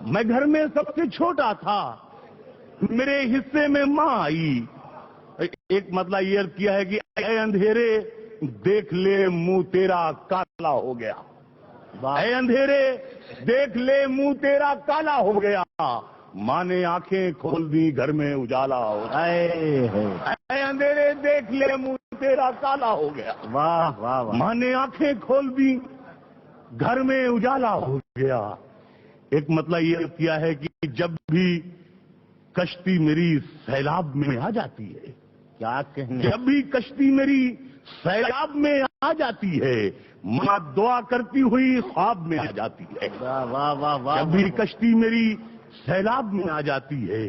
میں گھر میں سب سے چھوٹا تھا، میرے حصے میں ماں آئی. ایک مطلب یہ عرض کیا ہے کہ اے اندھیرے دیکھ لے منہ تیرا کالا ہو گیا. اے اندھیرے دیکھ لے منہ تیرا کالا ہو گیا. ماں نے آنکھیں کھول دی، گھر میں اجالا ہو گیا. اے اندھیرے دیکھ لے منہ تیرا کالا ہو گیا. واہ واہ واہ. ماں نے آنکھیں کھول دی، گھر میں اجالا ہو گیا. ایک مطلب یہ کیا ہے کہ جب بھی کشتی میری سیلاب میں آ جاتی ہے، کیا کہنے. جب بھی کشتی میری سیلاب میں آ جاتی ہے، ماں دعا کرتی ہوئی خواب میں آ جاتی ہے. واہ واہ واہ واہ. جب بھی کشتی میری سیلاب میں آ جاتی ہے،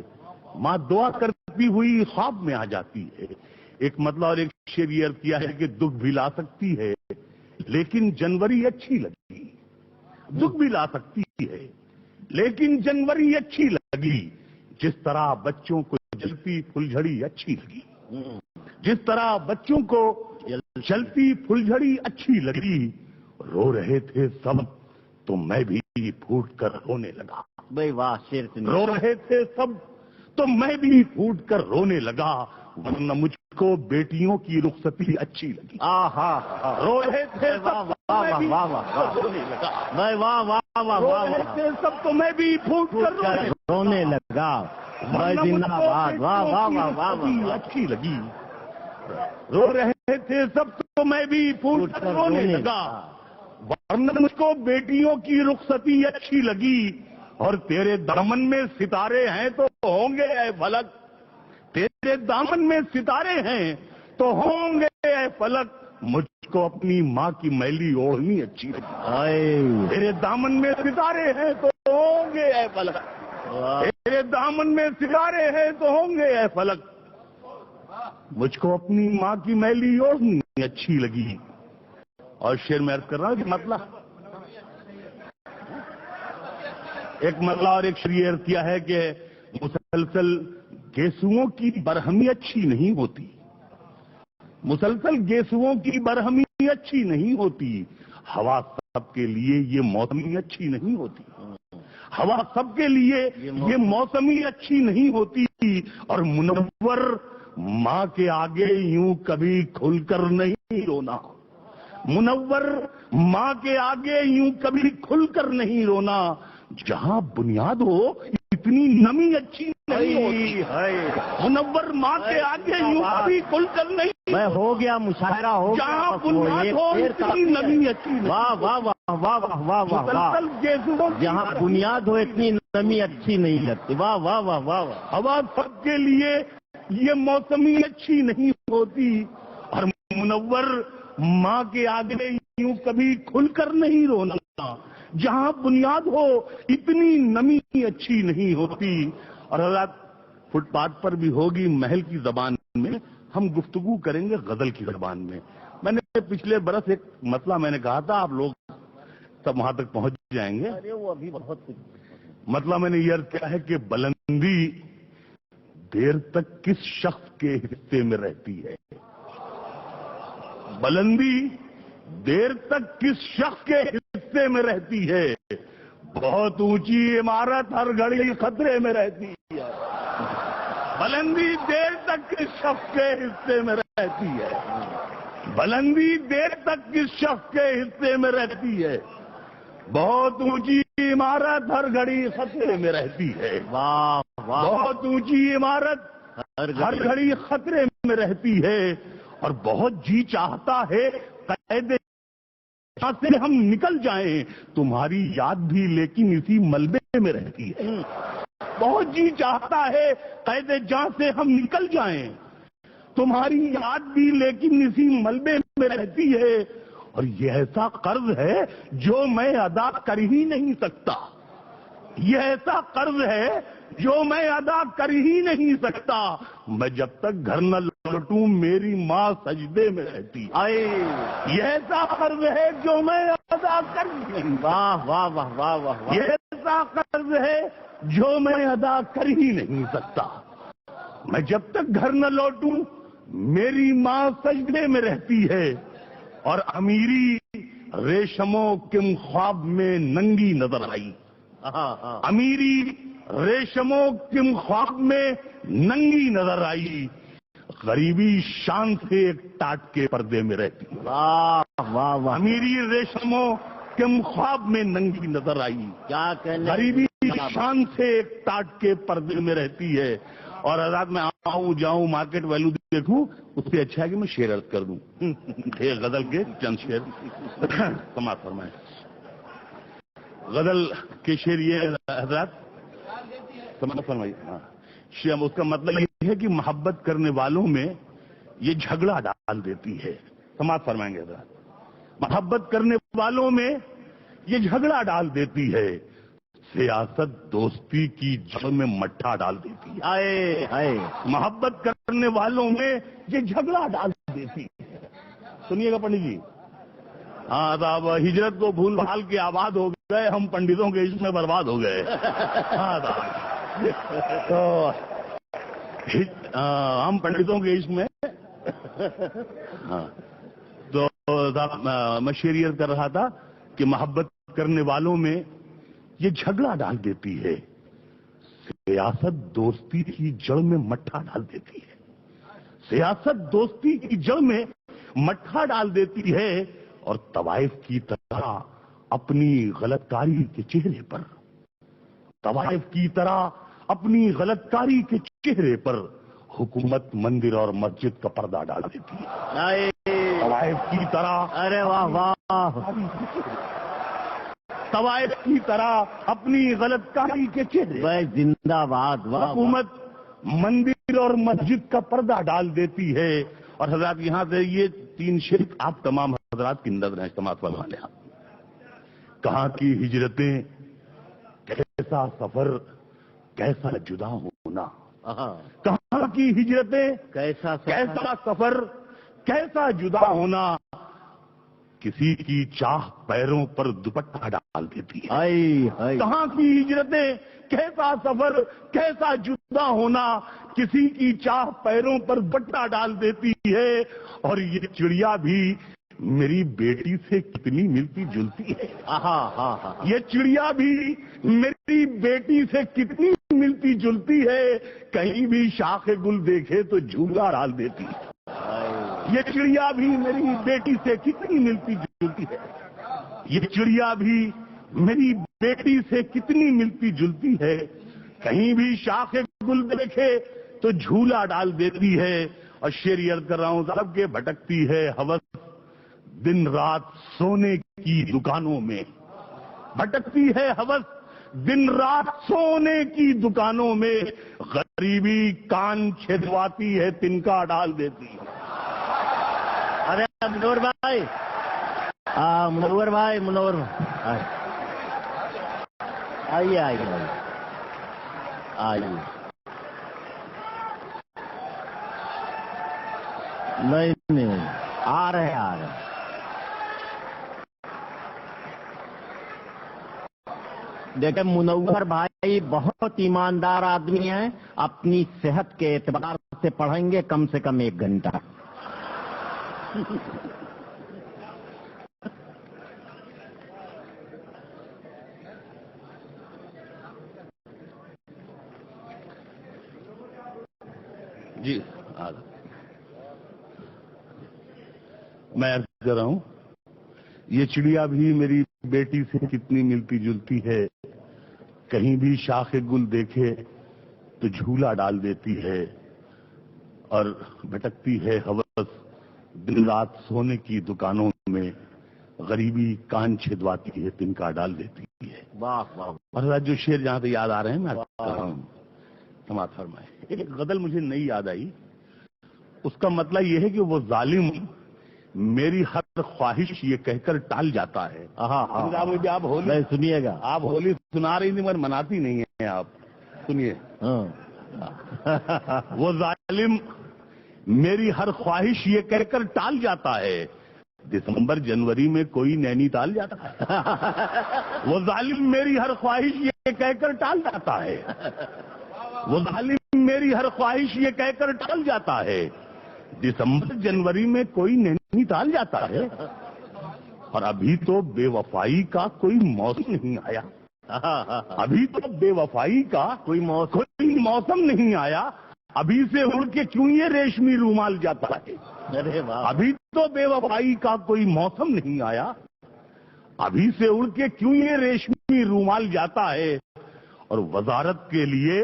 ماں دعا کرتی ہوئی خواب میں آ جاتی ہے. ایک مطلب اور ایک شعر یہ عرض کیا ہے کہ دکھ بھی لا سکتی ہے لیکن جنوری اچھی لگی. دکھ بھی لا سکتی ہے لیکن جنوری اچھی لگی. جس طرح بچوں کو جلتی پھلجھڑی اچھی لگی، جس طرح بچوں کو چلتی پھلجھڑی اچھی لگی. رو رہے تھے سب تو میں بھی پھوٹ کر رونے لگا. بھائی واہ شیر سنیے. رو رہے تھے سب تو میں بھی پھوٹ کر رونے لگا، ورنہ مجھ کو بیٹیوں کی رخصتی اچھی لگی. آہا. رو رہے تھے سب واہ واہ واہ واہ. رونے لگا. بھائی واہ واہ واہ رو واہ رہے واہ. تھے سب تو میں بھی پھوٹ کر رونے لگا. بھائی زندہ باد. واہ واہ واہ واہ واہ. اچھی لگی. رو رہے تھے سب تو میں بھی پھوٹ کر رونے لگا، ورنہ مجھ کو بیٹیوں کی رخصتی اچھی لگی. اور تیرے دامن میں ستارے ہیں تو ہوں گے اے فلک، تیرے دامن میں ستارے ہیں تو ہوں گے اے فلک. مجھ کو اپنی ماں کی میلی اوڑھنی اچھی لگی. تیرے دامن میں ستارے ہیں تو ہوں گے اے فلک، تیرے دامن میں ستارے ہیں تو ہوں گے اے فلک. مجھ کو اپنی ماں کی میلی اوڑھنی اچھی لگی. اور شعر میں عرض کر رہا ہوں کہ مطلب ایک مطلب اور ایک شعر کیا ہے کہ مسلسل گیسوؤں کی برہمی اچھی نہیں ہوتی. مسلسل گیسوؤں کی برہمی اچھی نہیں ہوتی. ہوا سب کے لیے یہ موسمی اچھی نہیں ہوتی. ہوا سب کے لیے یہ موسمی اچھی نہیں ہوتی. اور منور ماں کے آگے یوں کبھی کھل کر نہیں رونا. منور ماں کے آگے یوں کبھی کھل کر نہیں رونا. جہاں بنیاد ہو اتنی نمی اچھی نہیں ہوتی. منور ماں کے آگے یوں کبھی کھل کر نہیں. میں ہو گیا مشاعرہ ہو گیا. جہاں بنیاد ہو اتنی نمی اچھی نہیں. واہ واہ واہ واہ واہ واہ واہ. مسلسل گیسوؤں کی جہاں بنیاد ہو اتنی نمی اچھی نہیں لگتی. واہ واہ واہ واہ واہ. ہوا سب کے لیے یہ موسمی اچھی نہیں ہوتی. اور منور ماں کے آگے یوں کبھی کھل کر نہیں رونا. جہاں بنیاد ہو اتنی نمی اچھی نہیں ہوتی. اور حضرات فٹ پاتھ پر بھی ہوگی محل کی زبان میں، ہم گفتگو کریں گے غزل کی زبان میں. میں نے پچھلے برس ایک مسئلہ میں نے کہا تھا، آپ لوگ سب وہاں تک پہنچ جائیں گے. ارے وہ ابھی بہت کچھ. مطلب میں نے یہ عرض کیا ہے کہ بلندی دیر تک کس شخص کے حصے میں رہتی ہے. بلندی دیر تک کس شخص کے حصے میں رہتی ہے. بہت اونچی عمارت ہر گھڑی خطرے میں رہتی ہے. بلندی دیر تک کس شخص کے حصے میں رہتی ہے. بلندی دیر تک کس شخص کے حصے میں رہتی ہے. بہت اونچی عمارت ہر گھڑی خطرے میں رہتی ہے. واہ واہ. بہت اونچی عمارت ہر گھڑی خطرے میں رہتی ہے. اور بہت جی چاہتا ہے قید سے ہم نکل جائیں، تمہاری یاد بھی لیکن اسی ملبے میں رہتی ہے. بہت جی چاہتا ہے قید جاں سے ہم نکل جائیں، تمہاری یاد بھی لیکن اسی ملبے میں رہتی ہے. اور یہ ایسا قرض ہے جو میں ادا کر ہی نہیں سکتا. یہ ایسا قرض ہے جو میں ادا کر ہی نہیں سکتا. میں جب تک گھر نہ لوٹوں میری ماں سجدے میں رہتی. یہ ایسا قرض ہے جو میں ادا کر نہیں. واہ واہ واہ واہ واہ. یہ ایسا قرض ہے جو میں ادا کر ہی نہیں سکتا. میں جب تک گھر نہ لوٹوں میری ماں سجدے میں رہتی ہے. اور امیری ریشموں کم خواب میں ننگی نظر آئی. امیری ریشموں کم خواب میں ننگی نظر آئی، غریبی شان سے ایک ٹاٹ کے پردے میں رہتی۔ واہ واہ واہ، امیری ریشموں کم خواب میں ننگی نظر آئی، کیا کہنے، غریبی شان سے ایک ٹاٹ کے پردے میں رہتی ہے۔ اور حضرات میں آؤں جاؤں مارکیٹ ویلو دیکھوں، اس سے اچھا ہے کہ میں شعر عرض کر دوں، ایک غزل کے چند شعر سماعت فرمائیں۔ غزل کے شعر یہ حضرات سماعت فرمائیے۔ اس کا مطلب یہ ہے کہ محبت کرنے والوں میں یہ جھگڑا ڈال دیتی ہے۔ سماعت فرمائیں گے حضرات، محبت کرنے والوں میں یہ جھگڑا ڈال دیتی ہے، سیاست دوستی کی جڑ میں مٹھا ڈال دیتی ہے۔ آئے آئے، محبت کرنے والوں میں یہ جھگڑا ڈال دیتی ہے۔ سنیے گا پنڈت جی، ہاں صاحب، ہجرت کو بھول بھال کے آباد ہو گئے، ہم پنڈتوں کے عشق میں برباد ہو گئے۔ ہاں صاحب، تو ہم پنڈتوں کے عشق میں، ہاں تو میں شعریت کر رہا تھا کہ محبت کرنے والوں میں یہ جھگڑا ڈال دیتی ہے، سیاست دوستی کی جڑ میں مٹھا ڈال دیتی ہے، سیاست دوستی کی جڑ میں مٹھا ڈال دیتی ہے، اور طوائف کی طرح اپنی غلط کاری کے چہرے پر، طوائف کی طرح اپنی غلط کاری کے چہرے پر حکومت مندر اور مسجد کا پردہ ڈال دیتی ہے۔ آئے، طوائف کی طرح، ارے واہ واہ، طوائف کی طرح اپنی غلط کاری کے چہرے بھائی زندہ باد، واہ، حکومت مندر اور مسجد کا پردہ ڈال دیتی ہے۔ اور حضرات یہاں سے یہ تین شعر آپ تمام حضرات کی نظر ہیں، سماعت فرمانے آپ۔ کہاں کی ہجرتیں، کیسا سفر، کیسا جدا ہونا، کہاں کی ہجرتیں، کیسا کیسا سفر، کیسا جدا ہونا، کسی کی چاہ پیروں پر دوپٹہ ڈال دیتی ہے۔ آئی آئی، کہاں کی ہجرتیں، کیسا سفر، کیسا جدا ہونا، کسی کی چاہ پیروں پر دوپٹہ ڈال دیتی ہے، اور یہ چڑیا بھی میری بیٹی سے کتنی ملتی جلتی ہے۔ یہ چڑیا بھی میری بیٹی سے کتنی ملتی جلتی ہے، کہیں بھی شاخ گل دیکھے تو جھولا ڈال دیتی ہے۔ یہ چڑیا بھی میری بیٹی سے کتنی ملتی جلتی ہے، یہ چڑیا بھی میری بیٹی سے کتنی ملتی جلتی ہے، کہیں بھی شاخ گل دیکھے تو جھولا ڈال دیتی ہے۔ اور شعر عرض کر رہا ہوں صاحب کہ بھٹکتی ہے ہوس دن رات سونے کی دکانوں میں، بھٹکتی ہے ہوس دن رات سونے کی دکانوں میں، غریبی کان چھدواتی ہے، تنکا ڈال دیتی ہے۔ ارے منور بھائی، منور بھائی، منور بھائی، آئیے آئیے آئیے، نہیں نہیں، آ رہے آ رہے۔ دیکھیں منور بھائی بہت ایماندار آدمی ہیں، اپنی صحت کے اعتبار سے پڑھیں گے کم سے کم 1 گھنٹہ۔ جی میں عرض کر رہا ہوں، یہ چڑیا بھی میری بیٹی سے کتنی ملتی جلتی ہے، کہیں بھی شاخ گل دیکھے تو جھولا ڈال دیتی ہے، اور بھٹکتی ہے ہوس دن رات سونے کی دکانوں میں، غریبی کان چھدواتی ہے، تنکا ڈال دیتی ہے۔ واہ واہ، اور جو شعر جہاں سے یاد آ رہے ہیں میں کر رہا ہوں، سماعت فرمائے۔ ایک غزل مجھے نئی یاد آئی، اس کا مطلب یہ ہے کہ وہ ظالم میری ہر خواہش یہ کہہ کر ٹال جاتا ہے۔ آپ ہولی سنیے گا، آپ ہولی سنا رہی تھی مگر مناتی نہیں ہیں آپ، سنیے۔ وہ ظالم میری ہر خواہش یہ کہہ کر ٹال جاتا ہے، دسمبر جنوری میں کوئی نینی تال جاتا ہے۔ وہ ظالم میری ہر خواہش یہ کہہ کر ٹال جاتا ہے، وہ ظالم میری ہر خواہش یہ کہہ کر ٹال جاتا ہے، دسمبر جنوری میں کوئی نینی تال جاتا ہے، اور ابھی تو بے وفائی کا کوئی موسم نہیں آیا۔ ابھی تو بے وفائی کا کوئی موسم نہیں آیا، ابھی سے اڑ کے کیوں یہ ریشمی رومال جاتا ہے؟ ارے واہ، ابھی تو بے وفائی کا کوئی موسم نہیں آیا، ابھی سے اڑ کے کیوں یہ ریشمی رومال جاتا ہے؟ اور وزارت کے لیے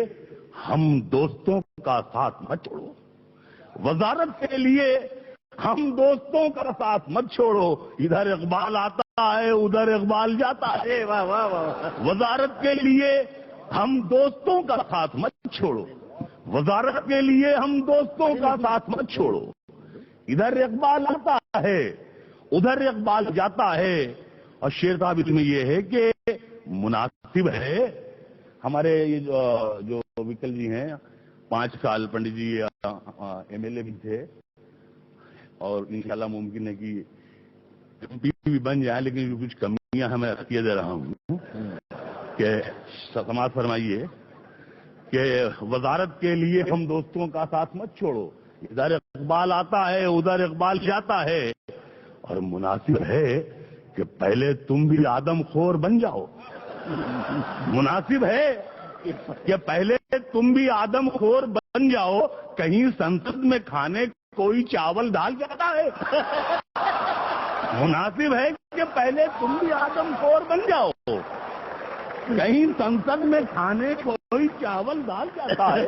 ہم دوستوں کا ساتھ مت چھوڑو، وزارت کے لیے ہم دوستوں کا ساتھ مت چھوڑو، ادھر اقبال آتا ہے ادھر اقبال جاتا ہے، واہ واہ واہ، وزارت کے لیے ہم دوستوں کا ساتھ مت چھوڑو، وزارت کے لیے ہم دوستوں کا ساتھ مت چھوڑو، ادھر اقبال آتا ہے ادھر اقبال جاتا ہے۔ اور شعر صاحب اس میں یہ ہے کہ مناسب ہے، ہمارے یہ جو وکل جی ہیں 5 سال Pandit ji M L A بھی تھے، اور انشاءاللہ ممکن ہے کہ ایم پی بھی بن جائیں، لیکن کچھ کمیاں ہمیں عطیہ دے رہا ہوں کہ سماعت فرمائیے کہ وزارت کے لیے ہم دوستوں کا ساتھ مت چھوڑو، ادھر اقبال آتا ہے ادھر اقبال جاتا ہے، اور مناسب ہے کہ پہلے تم بھی آدم خور بن جاؤ، مناسب ہے کہ پہلے تم بھی آدم خور بن جاؤ، کہیں سنسد میں کھانے کوئی چاول دال جاتا ہے، مناسب ہے کہ پہلے تم بھی آدم خور بن جاؤ، کہیں سنسد میں کھانے کوئی چاول دال جاتا ہے،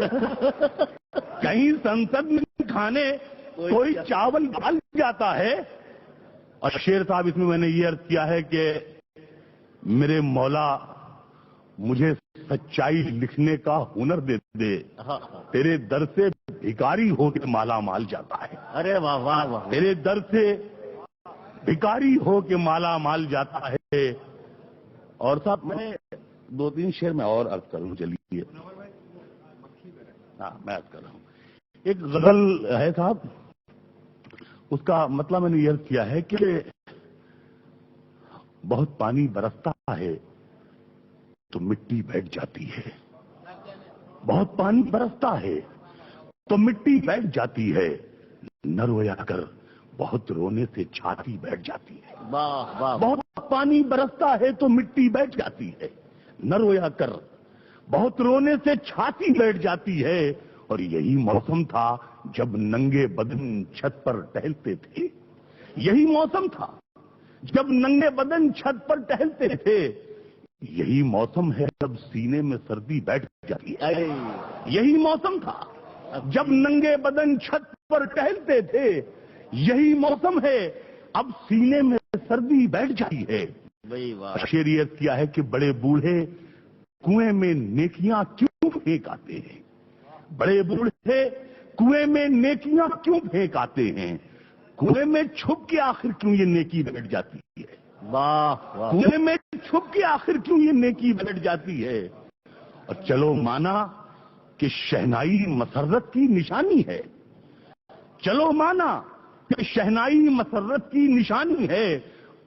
کہیں سنسد میں کھانے کوئی چاول دال جاتا ہے۔ اور شیر صاحب اس میں میں نے یہ عرض کیا ہے کہ میرے مولا مجھے سچائی لکھنے کا ہنر دے دے، تیرے در سے بھکاری ہو کے مالا مال جاتا ہے، ارے واہ واہ واہ، تیرے در سے بھکاری ہو کے مالا مال جاتا ہے۔ اور صاحب میں 2-3 شعر میں اور عرض کروں، چلیے ہاں میں عرض کر رہا ہوں۔ ایک غزل ہے صاحب، اس کا مطلب میں نے یہ عرض کیا ہے کہ بہت پانی برستا ہے تو مٹی بیٹھ جاتی ہے، بہت پانی برستا ہے تو مٹی بیٹھ جاتی ہے، نہ رویا کر بہت رونے سے چھاتی بیٹھ جاتی ہے، واہ واہ، بہت پانی برستا ہے تو مٹی بیٹھ جاتی ہے، نہ رویا کر بہت رونے سے چھاتی بیٹھ جاتی ہے۔ اور یہی موسم تھا جب ننگے بدن چھت پر ٹہلتے تھے، یہی موسم تھا جب ننگے بدن چھت پر ٹہلتے تھے، یہی موسم ہے جب سینے میں سردی بیٹھ جاتی ہے، یہی موسم تھا جب ننگے بدن چھت پر ٹہلتے تھے، یہی موسم ہے اب سینے میں سردی بیٹھ جاتی ہے۔ شعریت کیا ہے کہ بڑے بوڑھے کنویں میں نیکیاں کیوں پھینک آتے ہیں، بڑے بوڑھے کنویں میں نیکیاں کیوں پھینک آتے ہیں، کنویں میں چھپ کے آخر کیوں یہ نیکی بیٹھ جاتی ہے، واہ واہ، کنویں میں چھپ کے آخر کیوں یہ نیکی بیٹھ جاتی ہے۔ اور چلو مانا کہ شہنائی مسرت کی نشانی ہے، چلو مانا کہ شہنائی مسرت کی نشانی ہے،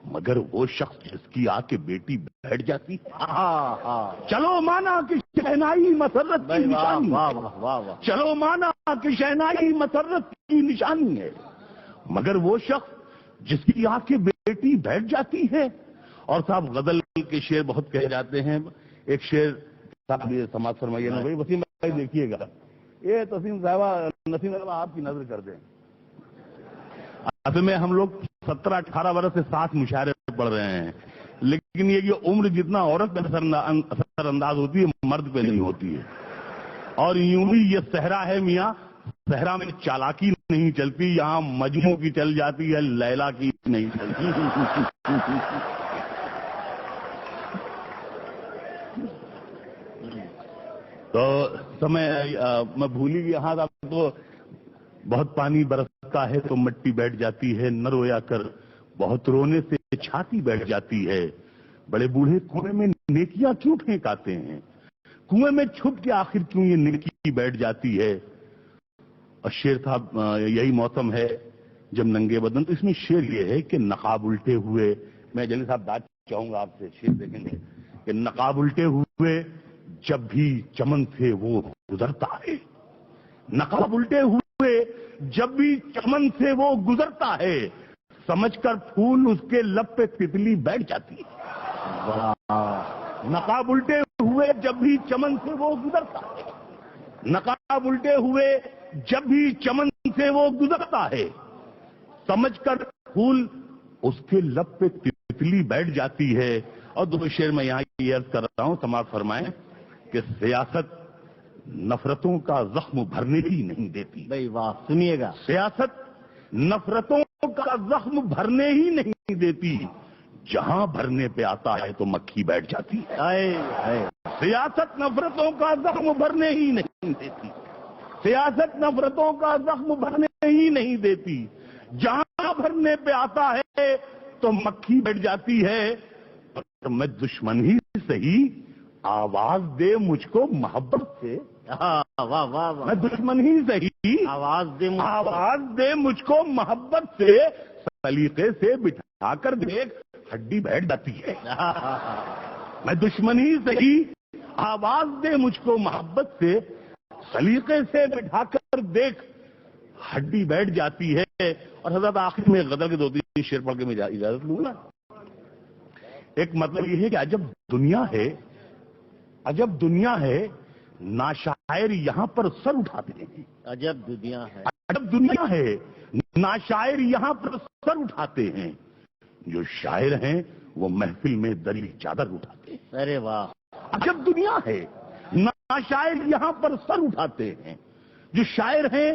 مگر وہ شخص جس کی آ کے بیٹی بیٹھ جاتی ہے، چلو مانا کہ شہنائی مسرت کی نشانی ہے، چلو مانا کہ شہنائی مسرت کی نشانی ہے، مگر وہ شخص جس کی آ کے بیٹی بیٹھ جاتی ہے۔ اور صاحب غزل کے شعر بہت کہے جاتے ہیں، ایک شعر صاحب یہ سماعت فرمائیے نا بھائی، وسیم بھائی دیکھیے گا، یہ نسیم صاحبہ آپ کی نظر کر دیں، اصل میں ہم لوگ 17-18 برس سے 7 مشاعرے پڑھ رہے ہیں، لیکن یہ عمر جتنا عورت پہ اثر انداز ہوتی ہے مرد پہ نہیں ہوتی ہے، اور یوں ہی یہ صحرا ہے میاں، صحرا میں چالاکی نہیں چلتی، یہاں مجموع کی چل جاتی ہے، لیلا کی نہیں چلتی۔ تو سمے میں بھولی گیا، ہاں تو بہت پانی برستا ہے تو مٹی بیٹھ جاتی ہے، نہ رویا کر بہت رونے سے چھاتی بیٹھ جاتی ہے، بڑے بوڑھے کنویں میں نیکیاں کیوں پھینک آتے ہیں، کنویں میں چھپ کے آخر کیوں یہ نیکی بیٹھ جاتی ہے۔ اور شعر صاحب یہی موسم ہے جب ننگے بدن، تو اس میں شعر یہ ہے کہ نقاب الٹے ہوئے، میں جلی صاحب بات چاہوں گا آپ سے، شعر دیکھیں گے کہ نقاب الٹے ہوئے جب بھی چمن سے وہ گزرتا ہے، نقاب الٹے ہوئے جب بھی چمن سے وہ گزرتا ہے، سمجھ کر پھول اس کے لب پہ تتلی بیٹھ جاتی ہے، نقاب الٹے ہوئے جب بھی چمن سے وہ گزرتا ہے، نقاب الٹے ہوئے جب بھی چمن سے وہ گزرتا ہے، سمجھ کر پھول اس کے لب پہ تتلی بیٹھ جاتی ہے۔ اور دو شعر میں یہاں یہ عرض کر رہا ہوں، سماعت فرمائیں کہ سیاست نفرتوں کا زخم بھرنے ہی نہیں دیتی۔ بھائی واہ، سنیے گا، سیاست نفرتوں کا زخم بھرنے ہی نہیں دیتی، جہاں بھرنے پہ آتا ہے تو مکھی بیٹھ جاتی ہے۔ سیاست نفرتوں کا زخم بھرنے ہی نہیں دیتی، سیاست نفرتوں کا زخم بھرنے ہی نہیں دیتی، جہاں بھرنے پہ آتا ہے تو مکھی بیٹھ جاتی ہے۔ میں دشمن ہی سہی آواز دے مجھ کو محبت سے، واہ واہ واہ، میں دشمن ہی سہی آواز دے مجھ کو محبت سے، سلیقے سے بٹھا کر دیکھ ہڈی بیٹھ جاتی ہے۔ میں دشمن ہی سہی آواز دے مجھ کو محبت سے، سلیقے سے بٹھا کر دیکھ ہڈی بیٹھ جاتی ہے۔ اور حضرت آخر میں غزل کے دو تین شعر پڑھ کے میں اجازت لوں گا۔ ایک مطلب یہ ہے کہ عجب دنیا ہے، عجب دنیا ہے، ناشاعر یہاں پر سر اٹھاتے ہیں۔ عجب دنیا ہے، عجب دنیا ہے، ناشاعر یہاں پر سر اٹھاتے ہیں، جو شاعر ہیں وہ محفل میں دری چادر اٹھاتے ہیں۔ ارے واہ، عجب دنیا ہے، ناشاعر یہاں پر سر اٹھاتے ہیں، جو شاعر ہیں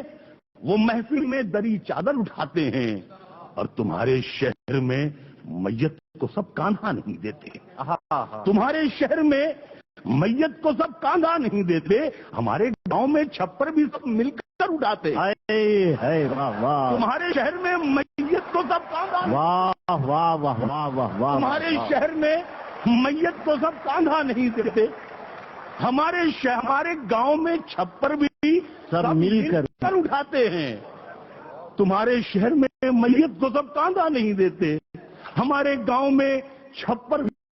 وہ محفل میں دری چادر اٹھاتے ہیں، اور تمہارے شہر میں میت کو سب کاندھا نہیں دیتے، تمہارے شہر میں میت کو سب کاندھا نہیں دیتے، ہمارے گاؤں میں چھپر بھی سب مل کر اٹھاتے ہیں۔ واہ واہ، تمہارے شہر میں میت کو سب کاندھا، واہ واہ واہ واہ واہ واہ، تمہارے شہر میں میت کو سب کاندھا نہیں دیتے، ہمارے گاؤں میں چھپر بھی سب مل کر اٹھاتے ہیں۔ تمہارے شہر میں میت کو سب کاندھا نہیں دیتے، ہمارے گاؤں میں چھپر